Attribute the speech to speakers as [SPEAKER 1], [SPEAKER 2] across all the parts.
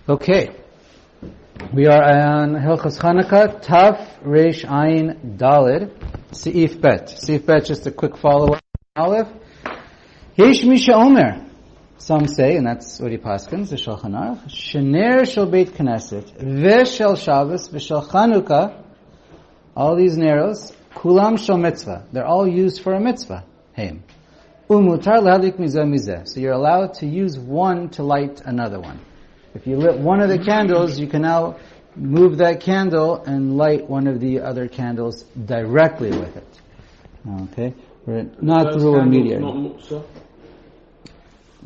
[SPEAKER 1] Okay, we are on Hilchos Chanuka, Taf Reish Ayin Dalid, Seif Bet. Seif Bet, just a quick follow-up. Aleph. Yesh Misha Omer. Some say, and that's what he paskins, the Shulchan Aruch, Shener Shel Beit Knesset, Veshel Shabbos, Veshel Chanuka, all these narrows, Kulam Shel Mitzvah. They're all used for a mitzvah. Haim. Umutar Lahadlik Mizeh Mizeh. So you're allowed to use one to light another one. If you lit one of the candles, you can now move that candle and light one of the other candles directly with it. Okay? Not through a mediator.
[SPEAKER 2] Not muksa?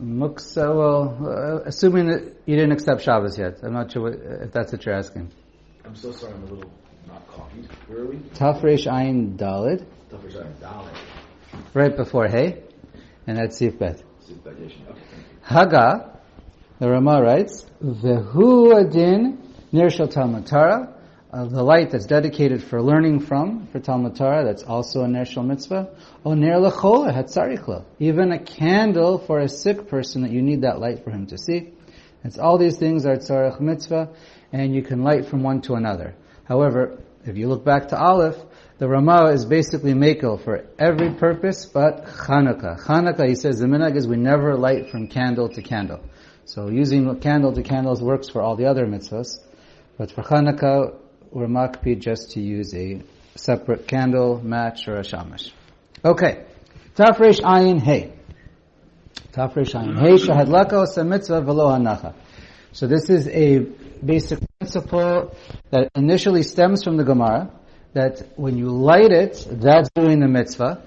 [SPEAKER 1] Muksa, well, assuming that you didn't accept Shabbos yet. I'm not sure if that's what you're asking.
[SPEAKER 2] I'm so sorry, I'm a little not copied. Where are we?
[SPEAKER 1] Taf Reish Ayin Dalid.
[SPEAKER 2] Taf Reish Ayin Dalid.
[SPEAKER 1] Right before Hey. And that's Seif Bet.
[SPEAKER 2] Seif Bet, okay, thank you.
[SPEAKER 1] Haga. The Rama writes, Vehu adin ner shel Talmud Torah, the light that's dedicated for learning from, for Talmud Torah, that's also a ner shel mitzvah. O ner lechola hatzarich lo, even a candle for a sick person that you need that light for him to see. It's all these things are tzarich mitzvah, and you can light from one to another. However, if you look back to Aleph, the Rama is basically makel for every purpose but Chanuka. Chanuka, he says, the minhag is we never light from candle to candle. So using candle to candles works for all the other mitzvahs. But for Chanuka, we're makpid just to use a separate candle, match, or a shamash. Okay. Taf Reish Ayin Hey. Taf Reish Ayin Hey, shahadlaka osa mitzvah v'lo hanacha. So this is a basic principle that initially stems from the Gemara, that when you light it, that's doing the mitzvah.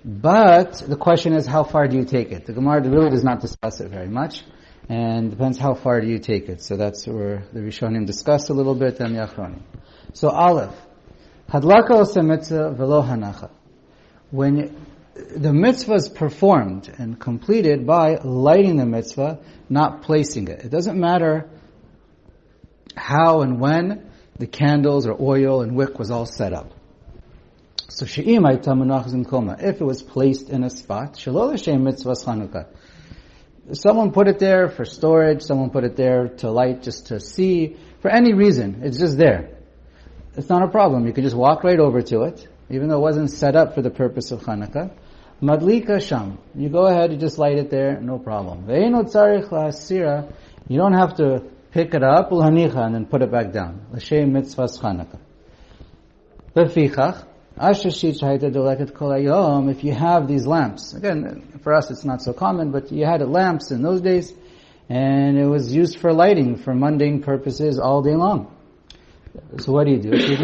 [SPEAKER 1] But the question is, how far do you take it? The Gemara really does not discuss it very much. And depends how far do you take it. So that's where the Rishonim discussed a little bit, and the Achronim. So Aleph. Hadlaka osa mitzvah v'lo hanacha. When the mitzvah is performed and completed by lighting the mitzvah, not placing it. It doesn't matter how and when the candles or oil and wick was all set up. So she'im hayta munachas b'mkoma. If it was placed in a spot, shelo l'shem mitzvahs Chanuka. Someone put it there for storage, someone put it there to light, just to see, for any reason. It's just there. It's not a problem. You can just walk right over to it, even though it wasn't set up for the purpose of Chanuka. Madlika sham. You go ahead, you just light it there, no problem. Ve'eno tzarich la'asira. You don't have to pick it up, ulhanicha, and then put it back down. L'shem mitzvahs Chanuka. Lefichach. If you have these lamps, again, for us it's not so common, but you had lamps in those days, and it was used for lighting, for mundane purposes all day long. So what do you do? So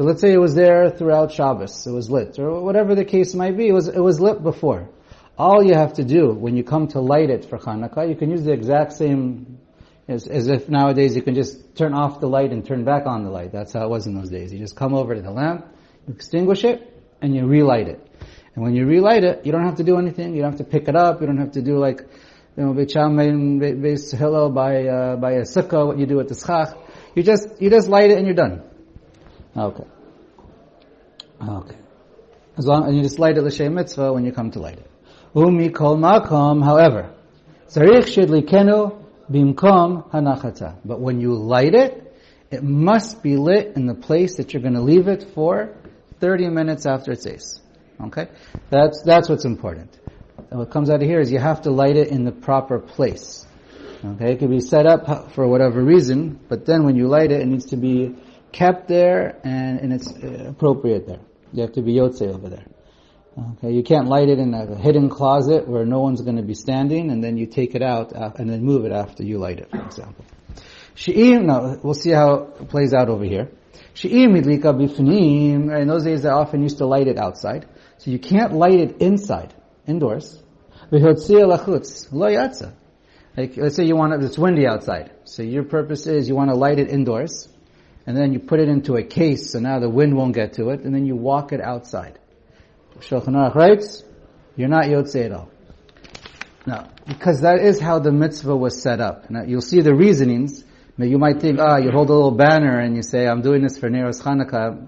[SPEAKER 1] let's say it was there throughout Shabbos, it was lit, or whatever the case might be, it was lit before. All you have to do when you come to light it for Chanuka, you can use the exact same as if nowadays you can just turn off the light and turn back on the light. That's how it was in those days. You just come over to the lamp, you extinguish it, and you relight it. And when you relight it, you don't have to do anything. You don't have to pick it up. You don't have to do Beit Hillel by a sukkah, what you do at the schach. You just light it and you're done. Okay. And you just light it l'shem mitzvah when you come to light it. Umi kol makom, however, tzarich shidlikenu bimkom hanachata. But when you light it, it must be lit in the place that you're going to leave it for 30 minutes after it's ace. Okay? That's what's important. And what comes out of here is you have to light it in the proper place. Okay? It could be set up for whatever reason, but then when you light it, it needs to be kept there and it's appropriate there. You have to be yotzei over there. Okay, you can't light it in a hidden closet where no one's going to be standing, and then you take it out and then move it after you light it, for example. We'll see how it plays out over here. In those days, they often used to light it outside, so you can't light it indoors. Like, let's say it's windy outside, so your purpose is you want to light it indoors, and then you put it into a case, so now the wind won't get to it, and then you walk it outside. Shulchan Aruch writes, you're not yotzei at all. Now, because that is how the mitzvah was set up. Now, you'll see the reasonings. Now, you might think, you hold a little banner and you say, I'm doing this for Neros Chanukah.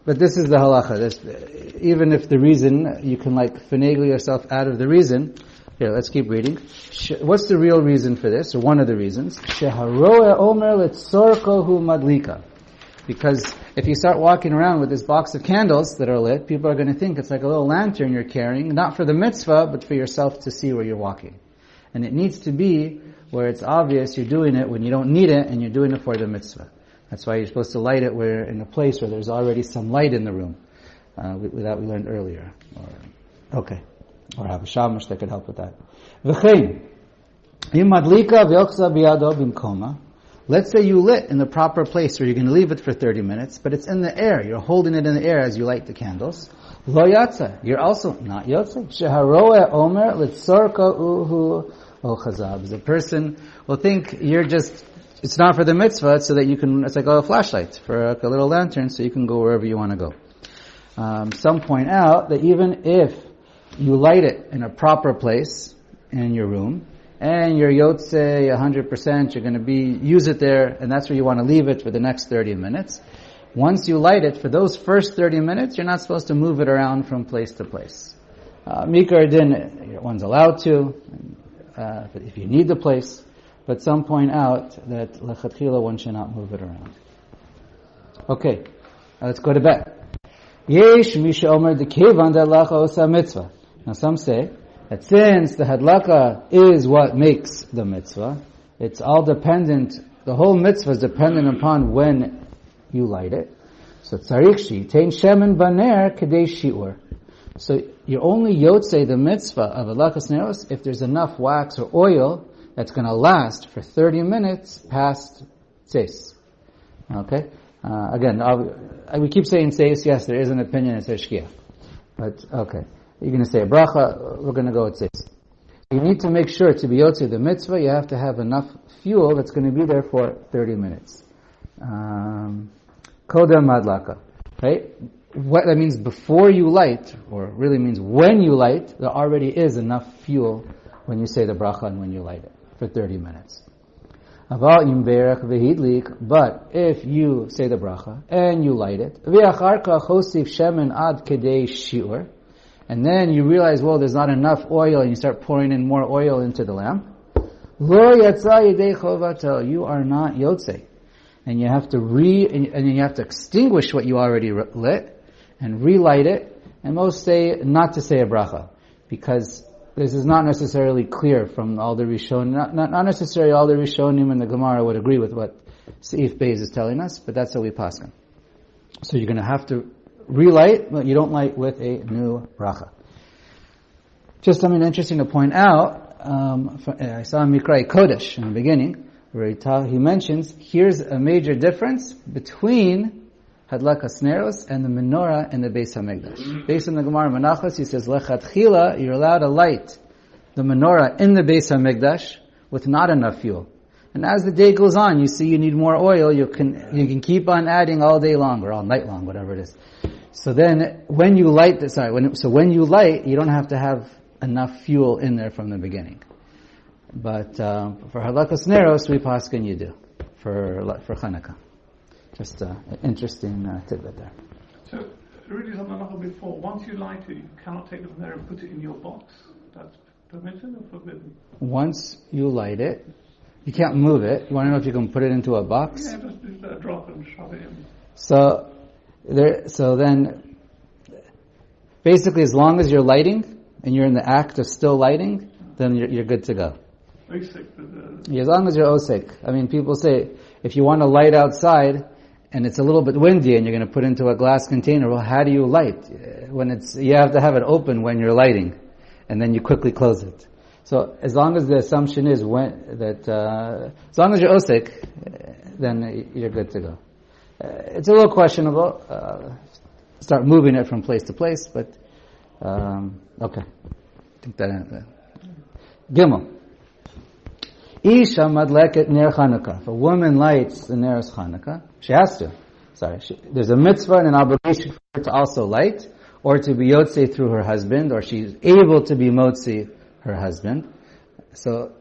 [SPEAKER 1] but this is the halacha. Even if the reason, you can finagle yourself out of the reason. Here, let's keep reading. What's the real reason for this, or one of the reasons? Sheharoeh omer letzorko hu madlika. Because if you start walking around with this box of candles that are lit, people are going to think it's like a little lantern you're carrying, not for the mitzvah, but for yourself to see where you're walking. And it needs to be where it's obvious you're doing it when you don't need it, and you're doing it for the mitzvah. That's why you're supposed to light it in a place where there's already some light in the room. That we learned earlier. Or have a shamash that could help with that. V'chein, im madlika v'yochza biyado bimkoma. Let's say you lit in the proper place where you're going to leave it for 30 minutes, but it's in the air. You're holding it in the air as you light the candles. Lo yatsa. You're also not yotze. Sheharoeh omer litzorka uhu ochazab. The person will think it's not for the mitzvah, it's so that you can, it's like a flashlight for a little lantern, so you can go wherever you want to go. Some point out that even if you light it in a proper place in your room, and you're yotze 100%, you're going to use it there, and that's where you want to leave it for the next 30 minutes. Once you light it, for those first 30 minutes, you're not supposed to move it around from place to place. Mikar din, one's allowed to, if you need the place, but some point out that lechatchila one should not move it around. Okay, let's go to bed. Yesh misha omer dekevan da'lacha osa mitzvah. Now some say that since the hadlaka is what makes the mitzvah, it's all dependent, the whole mitzvah is dependent upon when you light it. So tzarich shi, tein shemen baner kedei shi'ur. So you're only yotze the mitzvah of hadlakas neros if there's enough wax or oil that's going to last for 30 minutes past tzeis. Okay? Again, we keep saying tzeis, yes, there is an opinion, it's a shkia. But, okay. You're going to say a bracha, we're going to go with tzeis. You need to make sure to be yotze the mitzvah, you have to have enough fuel that's going to be there for 30 minutes. Kodem madlaka. Right? What that means before you light, or really means when you light, there already is enough fuel when you say the bracha and when you light it for 30 minutes. But if you say the bracha and you light it, and then you realize, well, there's not enough oil, and you start pouring in more oil into the lamp, you are not yotze. And you have to and you have to extinguish what you already lit, and relight it, and most say not to say a bracha, because this is not necessarily clear from all the Rishonim, not necessarily all the Rishonim and the Gemara would agree with what Seif Beis is telling us, but that's how we paskin. So you're going to have to relight, but you don't light with a new bracha. Just something interesting to point out, I saw Mikrai Kodesh in the beginning, where he mentions, here's a major difference between Hadlakas Neros and the menorah in the Beis HaMikdash. Based on the Gemara Menachos, he says, Lechatchila, you're allowed to light the menorah in the Beis HaMikdash with not enough fuel. And as the day goes on, you see you need more oil, you can keep on adding all day long, or all night long, whatever it is. So then, when you light, when you light, you don't have to have enough fuel in there from the beginning. But, for Hadlakas Neros, we paskin you do. For Chanuka. Just an interesting tidbit there.
[SPEAKER 3] So, really on the halacha before, once you light it, you cannot take it from there and put it in your box. That's permitted or forbidden?
[SPEAKER 1] Once you light it, you can't move it. You want to know if you can put it into a box?
[SPEAKER 3] Yeah, just let it drop and shove it in.
[SPEAKER 1] So then, basically, as long as you're lighting and you're in the act of still lighting, then you're good to go. As long as you're osik. I mean, people say if you want to light outside and it's a little bit windy and you're going to put into a glass container, well, how do you light? You have to have it open when you're lighting, and then you quickly close it. So as long as the assumption is as long as you're osik, then you're good to go. It's a little questionable. Start moving it from place to place, but okay. I think that Gimel. Isha madleket ner Chanuka. If a woman lights the Ner's Chanuka, she has to. There's a mitzvah and an obligation for her to also light, or to be yotze through her husband, or she's able to be motzi her husband. So,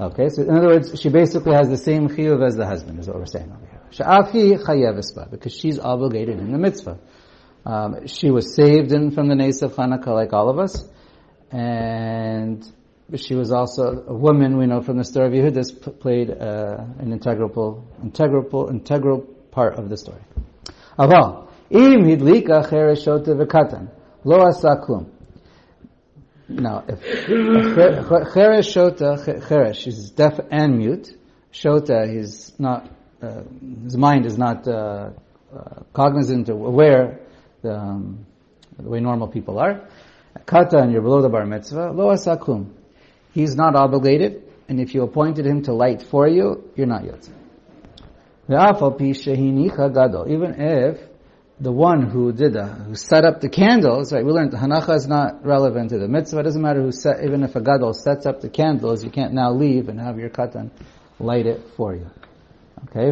[SPEAKER 1] Okay, so in other words, she basically has the same chiyuv as the husband, is what we're saying over here. Sha'afi chayeves ba, because she's obligated in the mitzvah. She was saved from the nace of Chanuka like all of us, and she was also a woman. We know from the story of Yehudis played an integral part of the story. Aval im hidlika cheresh shota v'katan lo asa klum. Now, if cheresh shota, cheresh is deaf and mute. Shota, he's not. His mind is not cognizant or aware the way normal people are. Kata, and you're below the bar mitzvah. Lo asa klum. He's not obligated, and if you appointed him to light for you, you're not yotze. Even if the one who set up the candles, right? We learned hanacha is not relevant to the mitzvah. It doesn't matter even if a gadol sets up the candles, you can't now leave and have your katan light it for you. Okay.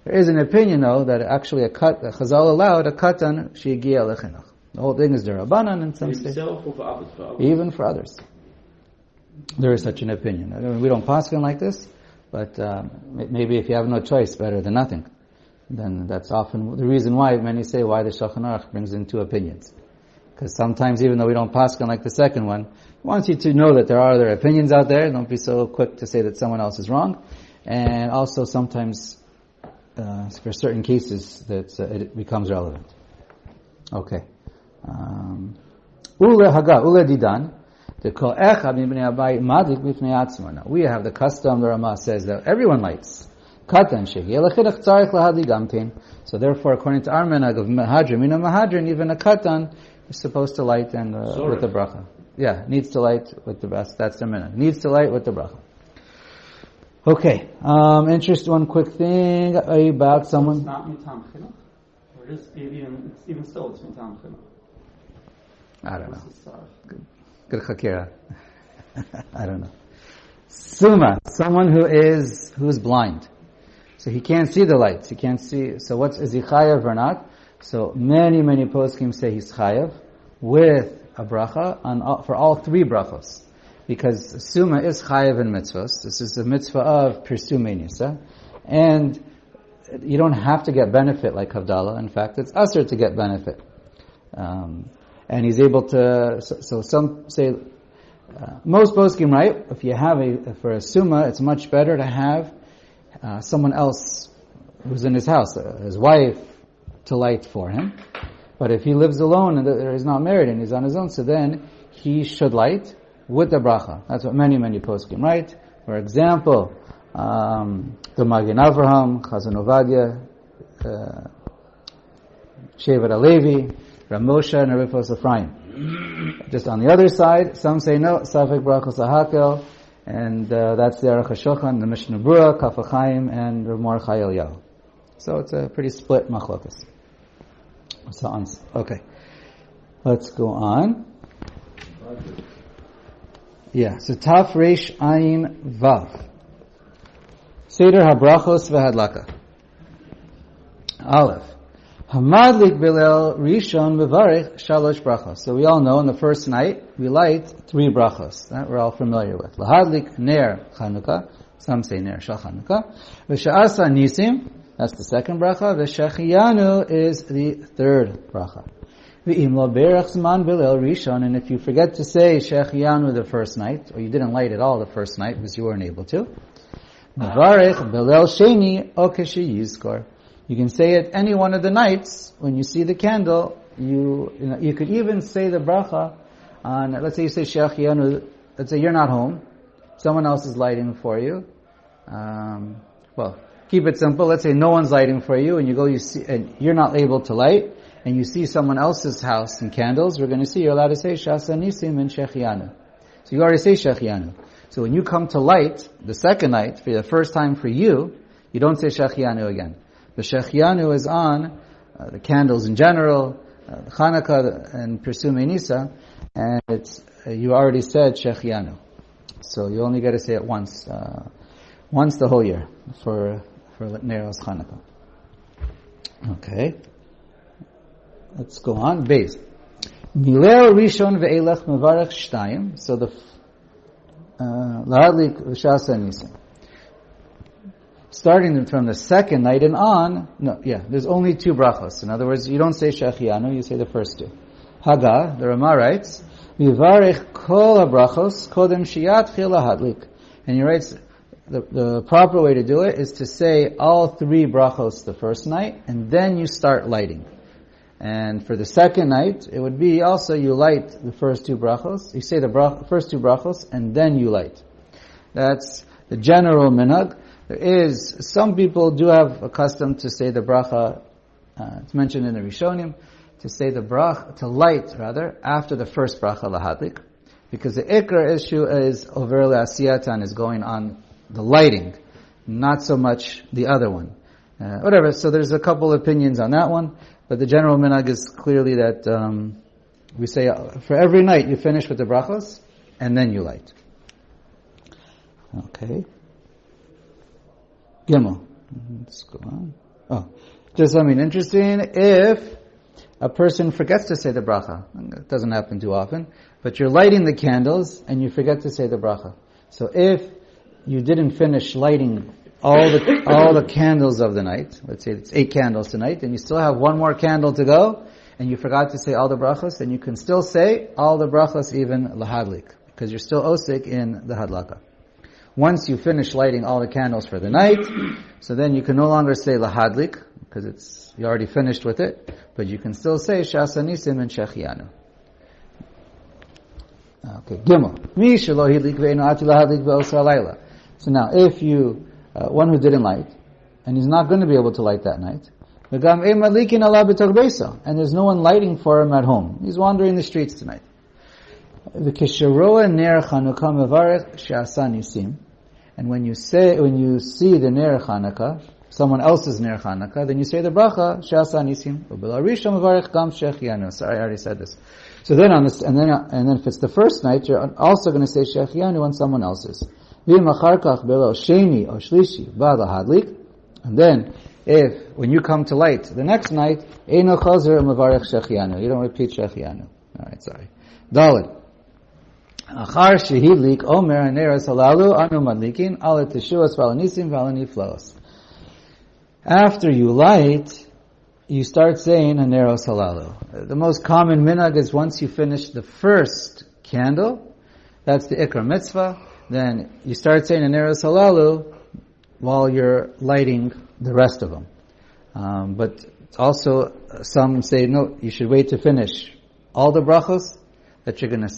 [SPEAKER 1] There is an opinion though that actually Chazal allowed a katan shegiya lechinuch. The whole thing is derabanan in some state. Even for others. There is such an opinion. I mean, we don't paskin like this, but maybe if you have no choice, better than nothing. Then that's often the reason why many say why the Shulchan Aruch brings in two opinions. Because sometimes, even though we don't paskin like the second one, he wants you to know that there are other opinions out there. Don't be so quick to say that someone else is wrong. And also sometimes, for certain cases, that it becomes relevant. Okay. Ule haga, ule didan. We have the custom, the Ramah says that everyone lights. So therefore, according to our minhag of Mahadran, even a katan is supposed to light and with the bracha. Yeah, needs to light with the bracha. That's the minhag. Needs to light with the bracha. Okay. Interest. One quick thing about someone.
[SPEAKER 3] It's not mitam chinuch, or just even still it's mitam chinuch.
[SPEAKER 1] I don't know. Good chakira. I don't know. Suma, someone who is blind. So he can't see the lights. He can't see. So is he chayav or not? So many poskim say he's chayav with a bracha for all three brachos. Because Suma is chayav in mitzvahs. This is the mitzvah of Pirsumei Nisa. And you don't have to get benefit like Havdalah. In fact, it's usher to get benefit. And he's able to, so some say, most poskim, right? If you have for a summa, it's much better to have someone else who's in his house, his wife, to light for him. But if he lives alone and he's not married and he's on his own, so then he should light with the bracha. That's what many poskim write. For example, the Magen Avraham, Chazon Ovadia, Shevet HaLevi, Ramosha, and Rifos Ephraim. Just on the other side, some say no, Safek Brachos Ahakel, and that's the Orach Chaim, the Mishnah Berurah, Orach Chaim, and Rav Mordechai Eliyahu. So it's a pretty split machlokas. Okay, let's go on. Yeah, so Taf Reish Ayin Vav. Seder HaBrachos VeHadlaka. Aleph. Hamadlik Bilel Rishon Mevarich Shalosh Brachos. So we all know on the first night we light three brachos that we're all familiar with. Lahadlik Ner Chanuka. Some say Ner Shal Chanuka. V'Sha'asa Nisim. That's the second bracha. V'Shechiyanu is the third bracha. V'Im Lo Berach Zman Bilel Rishon. And if you forget to say Shechiyanu the first night, or you didn't light it all the first night because you weren't able to, Mevarich Bilel Sheni Okeshi Yizkor. You can say it any one of the nights when you see the candle. You could even say the bracha on. Let's say you say Shechiyanu. Let's say you're not home, someone else is lighting for you. Well, keep it simple. Let's say no one's lighting for you, and you see, and you're not able to light, and you see someone else's house and candles. We're going to see you're allowed to say Shasa Nisim and Shechiyanu. So you already say Shechiyanu. So when you come to light the second night for the first time for you, you don't say Shechiyanu again. The Shechiyanu is on the candles in general, Chanuka and Pirsumei Nisa, and you already said Shechiyanu. So you only got to say it once the whole year for Neros Chanuka. Okay. Let's go on. Beis. Mileo Rishon ve'elech mevarech shtayim. So lahadlik v'shasa nisim. Starting from the second night and on, there's only 2 brachos. In other words, you don't say shechianu, you say the first 2. Haga, the Rama writes, Vivarech kol habrachos kodem sheyatchil lahadlik. And he writes, the proper way to do it is to say all 3 brachos the first night, and then you start lighting. And for the second night, it would be also you light the first 2 brachos. You say the first 2 brachos, and then you light. That's the general minhag. Some people do have a custom to say the bracha, it's mentioned in the Rishonim, to light after the first bracha lahadlik, because the ikar issue is over le'asiyatan, is going on the lighting, not so much the other one. Whatever, so there's a couple opinions on that one, but the general minhag is clearly that we say for every night you finish with the brachos, and then you light. Okay. Gimel. Let's go on. Just interesting, if a person forgets to say the bracha, it doesn't happen too often, but you're lighting the candles and you forget to say the bracha. So if you didn't finish lighting all the candles of the night, let's say it's 8 candles tonight, and you still have 1 more candle to go, and you forgot to say all the brachos, then you can still say all the brachos even lahadlik, because you're still osik in the hadlaka. Once you finish lighting all the candles for the night, so then you can no longer say lahadlik, because you already finished with it, but you can still say shasa nisim and shechianu. Okay, Gimel. Mi shelo hidlik ve'eno ati lahadlik ve'osar layla. So now, if you, one who didn't light, and he's not going to be able to light that night, v'gam ein madlikin ala b'tor beisa, and there's no one lighting for him at home. He's wandering the streets tonight. V'kisheroa ner Chanuka mevarech she'asa nisim. And when you see the ner Chanuka, someone else's ner Chanuka, then you say the bracha she'asa nisim. U'bel harisha mevarech gam shechianu. Sorry, I already said this. So then and then if it's the first night, you're also going to say shechianu on someone else's. V'im achar kach belo sheni or shlishi ba'ad lahadlik. And then, when you come to light the next night, eino chazer mevarech shechianu. You don't repeat shechianu. All right, sorry. Dalet. Achar shehidlik omer haneros halalu anu madlikin ala teshuos v'alanisim v'alaniflos. After you light, you start saying haneros halalu. The most common minhag is once you finish the first candle, that's the ikar mitzvah, then you start saying haneros halalu while you're lighting the rest of them. But also, some say, no, you should wait to finish all the brachos, that you're going to,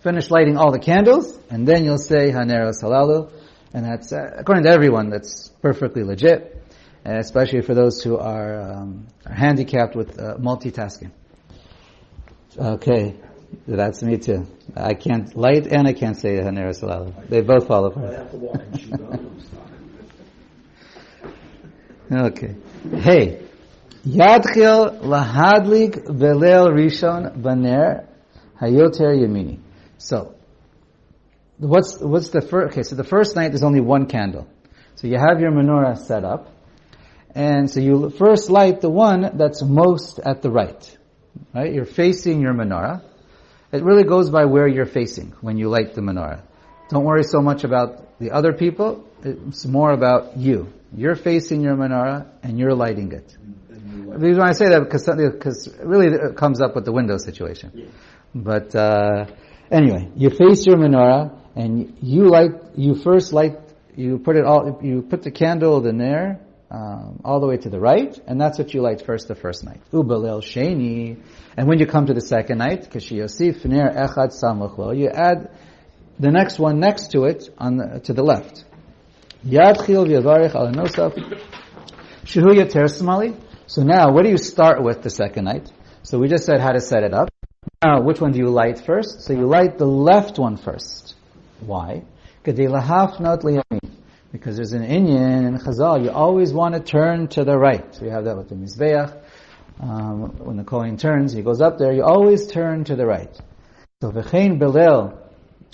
[SPEAKER 1] finish lighting all the candles, and then you'll say haneros halalu, and that's, according to everyone, that's perfectly legit, especially for those who are handicapped with multitasking. Okay, that's me too. I can't light and I can't say haneros halalu. They both fall apart.
[SPEAKER 2] I have to walk and shoot up.
[SPEAKER 1] Okay. Hey. Yadchil lahadlik belel rishon baner hayoter yamini. So, what's the first? Okay, so the first night there's only 1 candle. So you have your menorah set up, and so you first light the one that's most at the right. Right? You're facing your menorah. It really goes by where you're facing when you light the menorah. Don't worry so much about the other people. It's more about you. You're facing your menorah and you're lighting it. The reason why I say that because really it comes up with the window situation. Yeah. But anyway, you face your menorah and you put the candle in there all the way to the right, and that's what you light first the first night. Ubelel sheni, and when you come to the second night, kashi yosif ner echad samuch lo, you add the next one next to it to the left. Yadchil v'yavarech al nosaf shehu yater smali. So now, what do you start with the second night? So we just said how to set it up. Now, which one do you light first? So you light the left one first. Why? Because there's an inyan in Chazal, you always want to turn to the right. So we have that with the Mizbeach. When the Kohen turns, he goes up there, you always turn to the right. So v'chein belel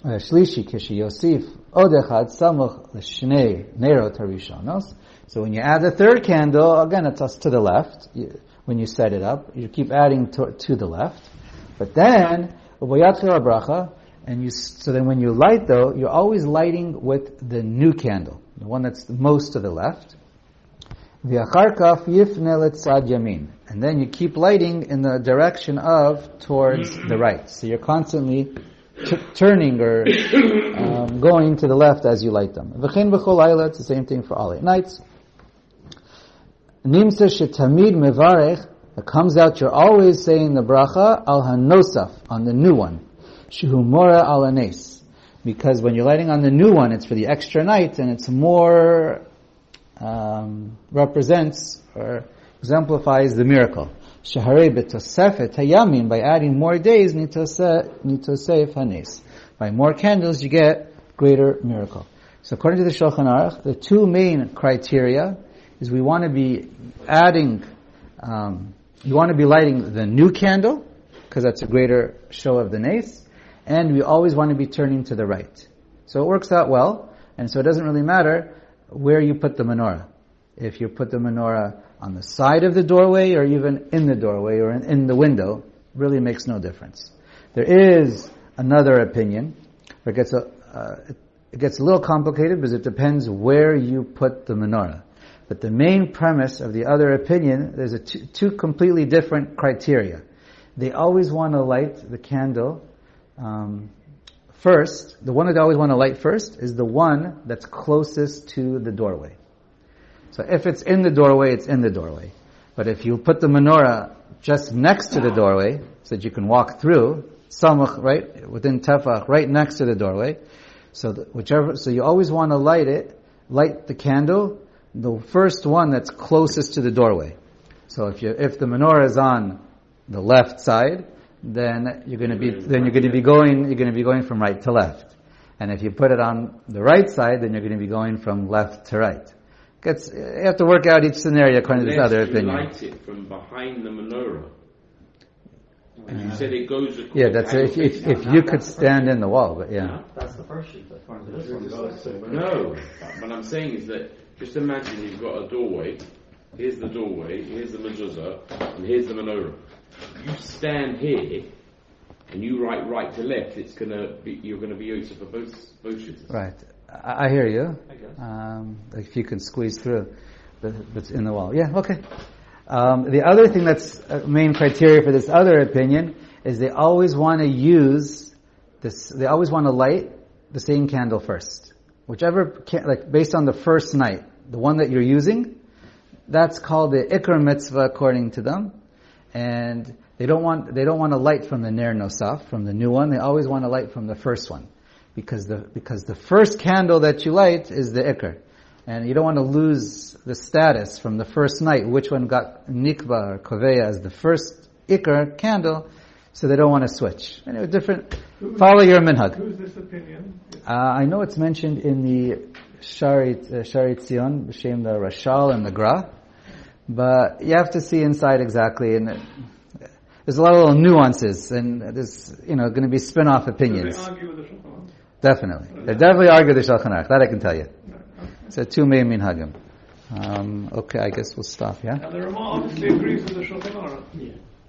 [SPEAKER 1] shlishi kishi yosif od echad samuch l'shnei nerot harishonos. So when you add the third candle, again it's to the left. When you set it up, you keep adding to the left. But then, bracha, So then when you light though, you're always lighting with the new candle, the one that's most to the left. V'achar kaf yifne letzad yamin. And then you keep lighting in the direction of towards the right. So you're constantly turning or going to the left as you light them. V'chein b'chol layla, it's the same thing for all 8 nights. Nimsa shetamid mevarech, it comes out you're always saying the bracha al hanosaf, on the new one. Shehu mora al anes. Because when you're lighting on the new one, it's for the extra night, and it's more represents or exemplifies the miracle. Shaharei betosefet hayamin, by adding more days, nitosef hanes. By more candles, you get greater miracle. So according to the Shulchan Aruch, the 2 main criteria is we want to be adding, you want to be lighting the new candle, because that's a greater show of the nes, and we always want to be turning to the right. So it works out well, and so it doesn't really matter where you put the menorah. If you put the menorah on the side of the doorway, or even in the doorway, or in the window, really makes no difference. There is another opinion, where it gets a little complicated, because it depends where you put the menorah. But the main premise of the other opinion, there's two completely different criteria. They always want to light the candle first. The one that they always want to light first is the one that's closest to the doorway. So if it's in the doorway, it's in the doorway. But if you put the menorah just next to the doorway, so that you can walk through, samach, right, within tefach, right next to the doorway, so you always want to light the candle, the first one that's closest to the doorway. So if the menorah is on the left side, then you're going to be going from right to left. And if you put it on the right side, then you're going to be going from left to right. You have to work out each scenario according to this other opinion.
[SPEAKER 4] You light it from behind the menorah. And you said it goes across.
[SPEAKER 1] Yeah, that's if you could stand in the wall, but yeah.
[SPEAKER 5] That's the first sheet. That's one of this one goes.
[SPEAKER 4] No, what I'm saying is that just imagine you've got a doorway. Here's the doorway. Here's the mezuzah, and here's the menorah. You stand here, and you write right to left. You're going to be Yosef for both shits.
[SPEAKER 1] Right. I hear you.
[SPEAKER 5] I guess.
[SPEAKER 1] If you can squeeze through that's in the wall. Yeah, okay. The other thing that's main criteria for this other opinion is they always want to light the same candle first. Whichever, based on the first night, the one that you're using, that's called the Ikar Mitzvah according to them. And they don't want to light from the Ner Nosaf, from the new one. They always want to light from the first one. Because the first candle that you light is the Ikar. And you don't want to lose the status from the first night, which one got Nikba or Koveya as the first Ikar candle, so they don't want to switch. Anyway, follow your minhag.
[SPEAKER 3] Who's this opinion?
[SPEAKER 1] I know it's mentioned in the Sharit Tzion, B'Shem the Rashal and the Gra, but you have to see inside exactly, and there's a lot of little nuances, and there's going to be spin-off opinions.
[SPEAKER 3] Do they argue with the Shulchan Aruch?
[SPEAKER 1] Definitely. They definitely argue the Shulchan Aruch, that I can tell you. So 2 main minhagim. Okay, I guess we'll stop, yeah?
[SPEAKER 3] Now the Ramah obviously agrees with the Shulchan Aruch.
[SPEAKER 5] Yeah.